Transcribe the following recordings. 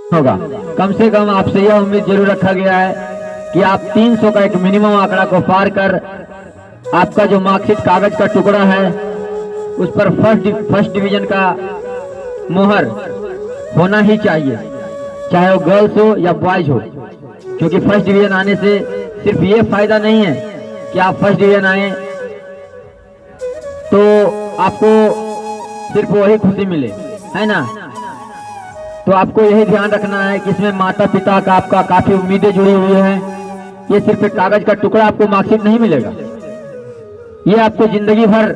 होगा। कम से कम आपसे यह उम्मीद जरूर रखा गया है कि आप 300 का एक मिनिमम आंकड़ा को पार कर आपका जो मार्कशीट कागज का टुकड़ा है उस पर फर्स्ट डिवीजन का मोहर होना ही चाहिए, चाहे वो गर्ल्स हो या बॉयज हो। क्योंकि फर्स्ट डिवीजन आने से सिर्फ ये फायदा नहीं है कि आप फर्स्ट डिवीजन आए तो आपको सिर्फ वही खुशी मिले, है ना। तो आपको यही ध्यान रखना है कि इसमें माता पिता का आपका काफी उम्मीदें जुड़ी हुई हैं। ये सिर्फ एक कागज का टुकड़ा आपको मार्कशीट नहीं मिलेगा, ये आपको जिंदगी भर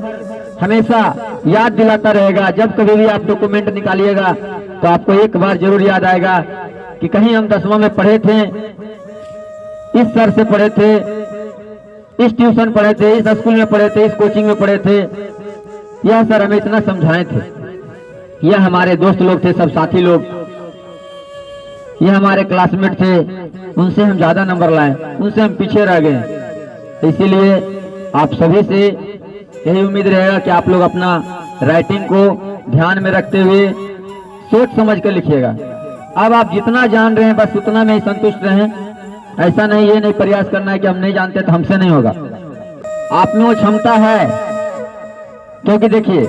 हमेशा याद दिलाता रहेगा। जब कभी भी आप डॉक्यूमेंट निकालिएगा तो आपको एक बार जरूर याद आएगा कि कहीं हम 10वां में पढ़े थे, इस सर से पढ़े थे, इस ट्यूशन पढ़े थे, इस स्कूल में पढ़े थे, इस कोचिंग में पढ़े थे, यह सर हमें इतना समझाए थे, यह हमारे दोस्त लोग थे, सब साथी लोग, ये हमारे क्लासमेट थे, उनसे हम ज्यादा नंबर लाए, उनसे हम पीछे रह गए। इसीलिए आप सभी से यही उम्मीद रहेगा कि आप लोग अपना राइटिंग को ध्यान में रखते हुए सोच समझ कर लिखिएगा। अब आप जितना जान रहे हैं बस उतना में ही संतुष्ट रहें। ऐसा नहीं, ये नहीं प्रयास करना है कि हम नहीं जानते तो हमसे नहीं होगा। आप में वो क्षमता है, क्योंकि देखिए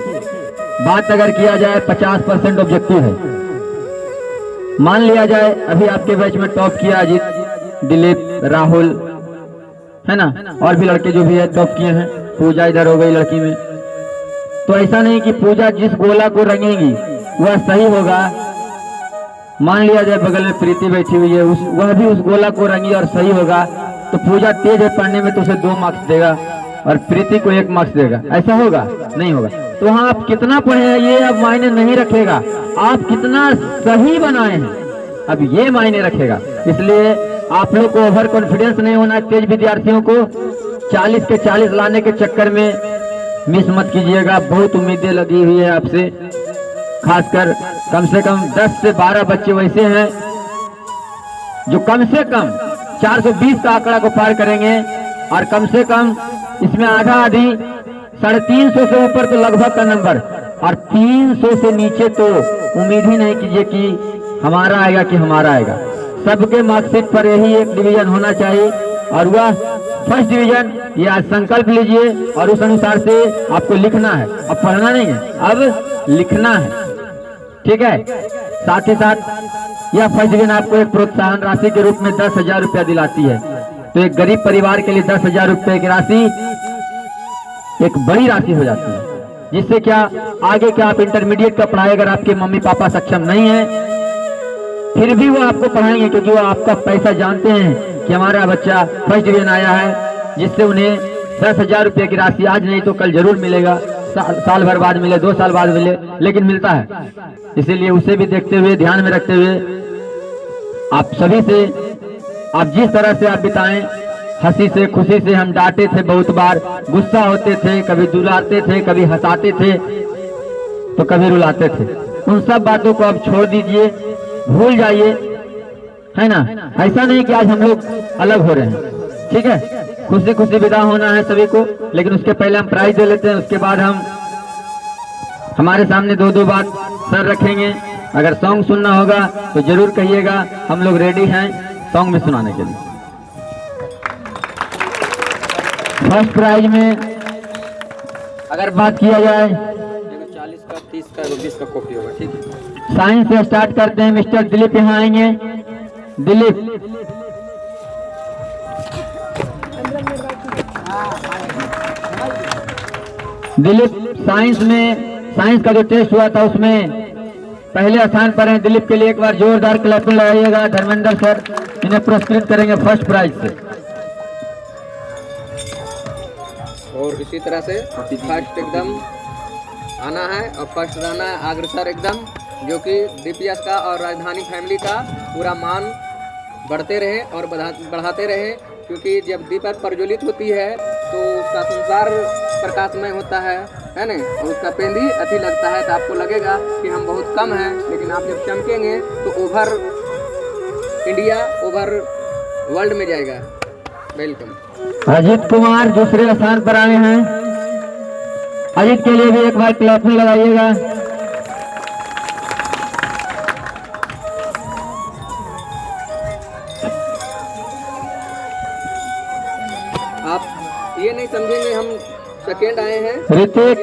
बात अगर किया जाए 50% ऑब्जेक्टिव है। मान लिया जाए अभी आपके बैच में टॉप किया अजीत, दिलीप, राहुल, है ना, और भी लड़के जो भी है टॉप किए हैं, पूजा इधर हो गई लड़की में। तो ऐसा नहीं कि पूजा जिस गोला को रंगेगी वह सही होगा। मान लिया जाए बगल में प्रीति बैठी हुई है, वह भी उस गोला को रंगी और सही होगा, तो पूजा तेज है पढ़ने में तो उसे 2 मार्क्स देगा और प्रीति को 1 मार्क्स देगा। ऐसा होगा? नहीं होगा। तो हाँ, आप कितना पढ़े हैं ये अब मायने नहीं रखेगा, आप कितना सही बनाए हैं अब ये मायने रखेगा। इसलिए आप लोग को ओवर कॉन्फिडेंस नहीं होना है। तेज विद्यार्थियों को 40 के 40 लाने के चक्कर में मिस मत कीजिएगा। बहुत उम्मीदें लगी हुई है आपसे, खासकर कम से कम 10 से 12 बच्चे वैसे हैं जो कम से कम 420 का आंकड़ा को पार करेंगे, और कम से कम इसमें आधा आधी 350 से ऊपर तो लगभग का नंबर, और 300 से नीचे तो उम्मीद ही नहीं कीजिए कि हमारा आएगा कि हमारा आएगा। सबके मार्कशीट पर यही एक डिवीजन होना चाहिए और वह फर्स्ट डिवीजन। ये आज संकल्प लीजिए और उस अनुसार से आपको लिखना है। अब पढ़ना नहीं है, अब लिखना है, ठीक है। साथ ही साथ यह फर्स्ट डिवीजन आपको एक प्रोत्साहन राशि के रूप में 10,000 रुपया दिलाती है। तो एक गरीब परिवार के लिए 10,000 रुपये की राशि एक बड़ी राशि हो जाती है, जिससे क्या आगे क्या आप इंटरमीडिएट का पढ़ाई, अगर आपके मम्मी पापा सक्षम नहीं है फिर भी वो आपको पढ़ाएंगे, क्योंकि वो आपका पैसा जानते हैं कि हमारा बच्चा फर्स्ट डिवीजन आया है, जिससे उन्हें 10,000 रुपये की राशि आज नहीं तो कल जरूर मिलेगा। साल भर बाद मिले, 2 साल बाद मिले, लेकिन मिलता है। इसीलिए उसे भी देखते हुए, ध्यान में रखते हुए आप सभी से, आप जिस तरह से आप बिताएं, हंसी से खुशी से। हम डांटे थे बहुत बार, गुस्सा होते थे, कभी दुलारते थे, कभी हंसाते थे तो कभी रुलाते थे। उन सब बातों को अब छोड़ दीजिए, भूल जाइए, है ना। ऐसा नहीं कि आज हम लोग अलग हो रहे हैं, ठीक है। खुशी खुशी विदा होना है सभी को, लेकिन उसके पहले हम प्राइज दे लेते हैं। उसके बाद हम हमारे सामने 2-2 बात सर रखेंगे। अगर सॉन्ग सुनना होगा तो जरूर कहिएगा, हम लोग रेडी हैं सॉन्ग में सुनाने के लिए। फर्स्ट प्राइज में अगर बात किया जाए 40 का, 30 का, 20 का कॉपी होगा, ठीक है। साइंस से स्टार्ट करते हैं। मिस्टर दिलीप यहाँ आएंगे। दिलीप, साइंस में, साइंस का जो टेस्ट हुआ था उसमें पहले स्थान पर हैं। दिलीप के लिए एक बार जोरदार क्लैपिंग लगाइएगा। धर्मेंद्र सर इन्हें पुरस्कृत करेंगे फर्स्ट प्राइज से। और इसी तरह से फर्स्ट एकदम आना है और फर्स्ट रहना है अग्रसर एकदम, जो कि डीपीएस का और राजधानी फैमिली का पूरा मान बढ़ते रहे और बढ़ाते रहे। क्योंकि जब दीपक प्रज्वलित होती है तो उसका संसार प्रकाशमय होता है ना, और उसका पेंदी अच्छी लगता है। तो आपको लगेगा कि हम बहुत कम हैं, लेकिन आप जब चमकेंगे तो ओवर इंडिया, ओवर वर्ल्ड में जाएगा। वेलकम। अजीत कुमार दूसरे स्थान पर आए हैं। अजीत के लिए भी एक बार क्लैपिंग लगाइएगा। ये नहीं समझेंगे हम सेकेंड आए हैं। ऋतिक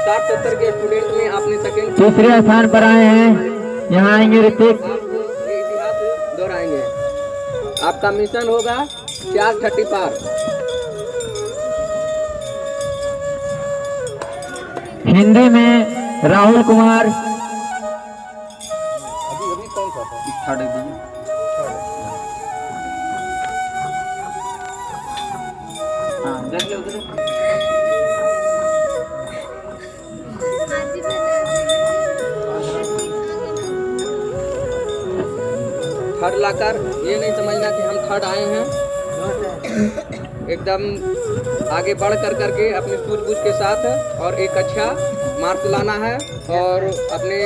60-70 के स्टूडेंट में आपने सेकेंड तीसरे स्थान पर आए हैं, यहाँ आएंगे ऋतिक। ये इतिहास दोहराएंगे। आपका मिशन होगा 4:30 पार। हिंदी में राहुल कुमार, अभी कौन सा था? हाँ, देख लो उधर। थर्ड लाकर ये नहीं समझना कि हम थर्ड आए हैं। एकदम आगे बढ़ कर करके अपनी सूझबूझ के साथ और एक अच्छा मार्क्स लाना है और अपने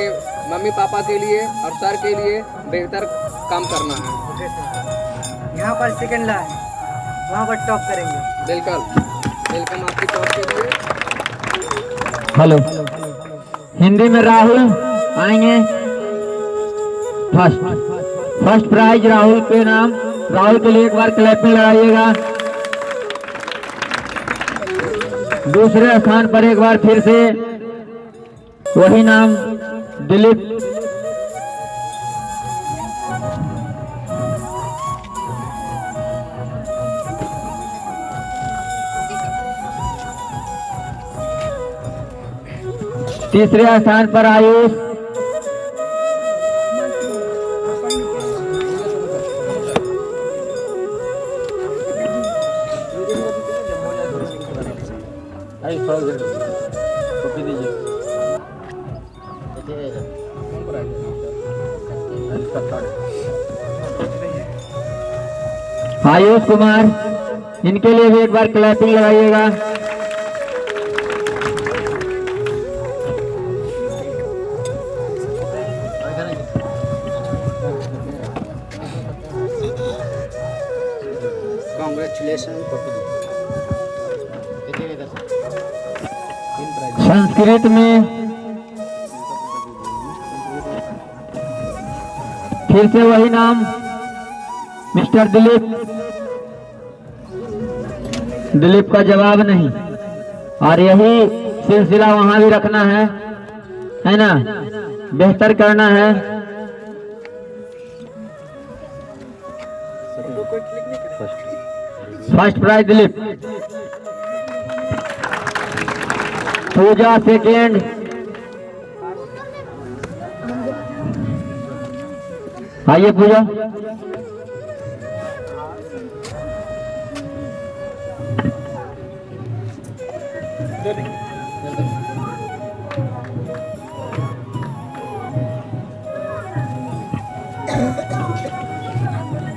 मम्मी पापा के लिए और सर के लिए बेहतर काम करना है। यहाँ पर सेकंड लाए, वहाँ पर टॉप करेंगे। वेलकम आपकी टॉप के लिए। हेलो। हिंदी में राहुल आएंगे फर्स्ट प्राइज राहुल के नाम। राहुल के लिए एक बार क्लैपिंग लगाइएगा। दूसरे स्थान पर एक बार फिर से वही नाम दिलीप। तीसरे स्थान पर आयुष। आयुष कुमार, इनके लिए भी एक बार क्लैपिंग लगाइएगा। संस्कृत में फिर से वही नाम मिस्टर दिलीप का जवाब नहीं। और यही सिलसिला वहां भी रखना है ना, बेहतर करना है। First prize Dilip. Pooja second. आइए पूजा।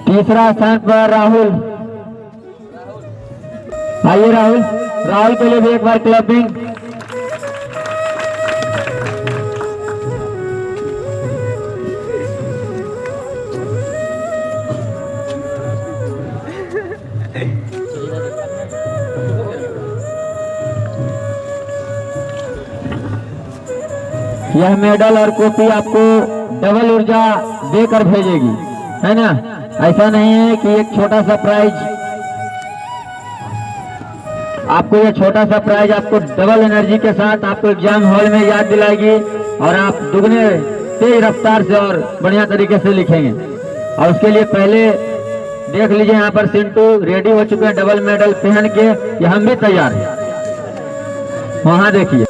तीसरा स्थान पर राहुल। आइए राहुल के लिए भी एक बार क्लैपिंग। यह मेडल और कॉपी आपको डबल ऊर्जा देकर भेजेगी, है ना। ऐसा नहीं है कि एक छोटा सा प्राइज आपको, यह छोटा सा प्राइज आपको डबल एनर्जी के साथ आपको एग्जाम हॉल में याद दिलाएगी और आप दुगने तेज रफ्तार से और बढ़िया तरीके से लिखेंगे। और उसके लिए पहले देख लीजिए, यहाँ पर सिंटू रेडी हो चुके हैं डबल मेडल पहन के। हम भी तैयार हैं, वहां देखिए।